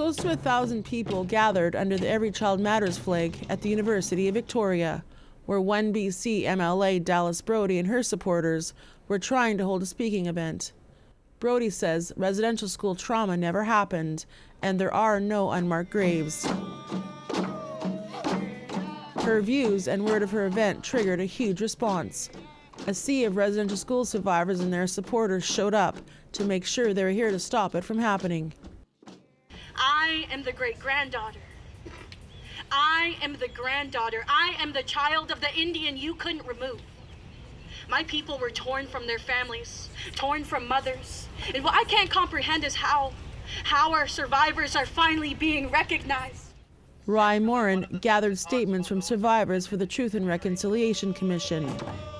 Close to 1,000 people gathered under the Every Child Matters flag at the University of Victoria, where 1BC MLA Dallas Brody and her supporters were trying to hold a speaking event. Brody says residential school trauma never happened and there are no unmarked graves. Her views and word of her event triggered a huge response. A sea of residential school survivors and their supporters showed up to make sure they were here to stop it from happening. I am the great-granddaughter. I am the granddaughter. I am the child of the Indian you couldn't remove. My people were torn from their families, torn from mothers. And what I can't comprehend is how our survivors are finally being recognized. Rye Morin gathered statements from survivors for the Truth and Reconciliation Commission.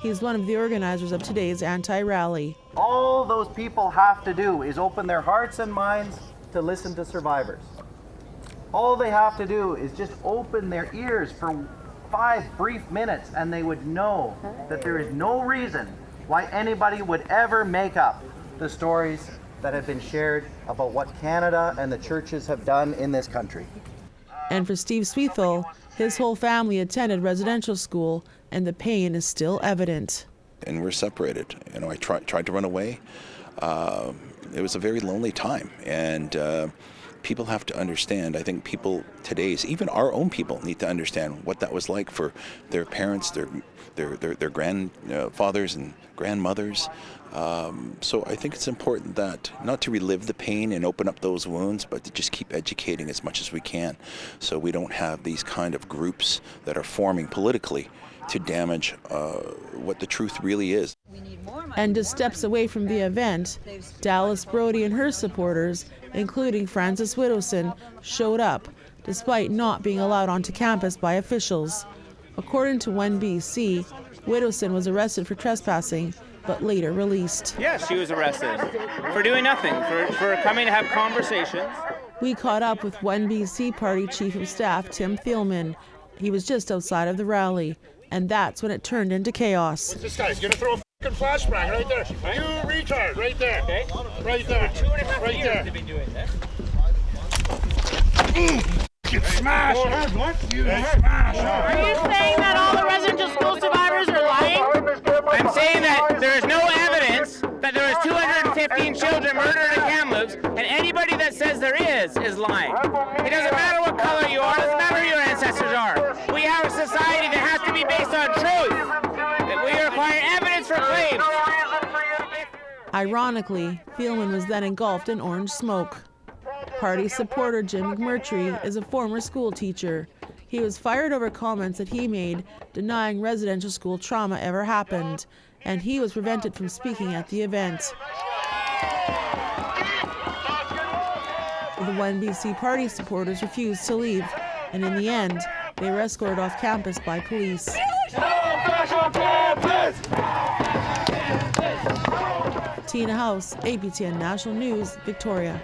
He's one of the organizers of today's anti-rally. All those people have to do is open their hearts and minds to listen to survivors. All they have to do is just open their ears for 5 brief minutes and they would know that there is no reason why anybody would ever make up the stories that have been shared about what Canada and the churches have done in this country. And for Steve Sweethall, his whole family attended residential school and the pain is still evident. And we're separated. You know, I tried to run away. It was a very lonely time, and people have to understand. I think people today's, even our own people, need to understand what that was like for their parents, their grandfathers and grandmothers. So I think it's important that not to relive the pain and open up those wounds, but to just keep educating as much as we can, so we don't have these kind of groups that are forming politically to damage what the truth really is. And just steps away from the event, Dallas Brody and her supporters, including Francis Widdowson, showed up, despite not being allowed onto campus by officials. According to 1BC, Widdowson was arrested for trespassing, but later released. Yes, she was arrested for doing nothing, for coming to have conversations. We caught up with 1BC Party Chief of Staff Tim Thielman. He was just outside of the rally, and that's when it turned into chaos. This guy's gonna throw a fucking flashbang right there. You retard, right there. Okay. Right there. 2.5 years they've been doing this. Get smashed. What? You smashed. Are you saying that all the residential school survivors are lying? I'm saying that there is no evidence that there was 215 children murdered in Kamloops, and anybody that says there is lying. It doesn't matter what color you are, it doesn't matter who your ancestors are. We have a society that has to be based on truth. We require evidence for claims. Ironically, Thielman was then engulfed in orange smoke. Party supporter Jim McMurtry is a former school teacher. He was fired over comments that he made denying residential school trauma ever happened, and he was prevented from speaking at the event. The 1BC Party supporters refused to leave, and in the end, they were escorted off campus by police. Tina House, APTN National News, Victoria.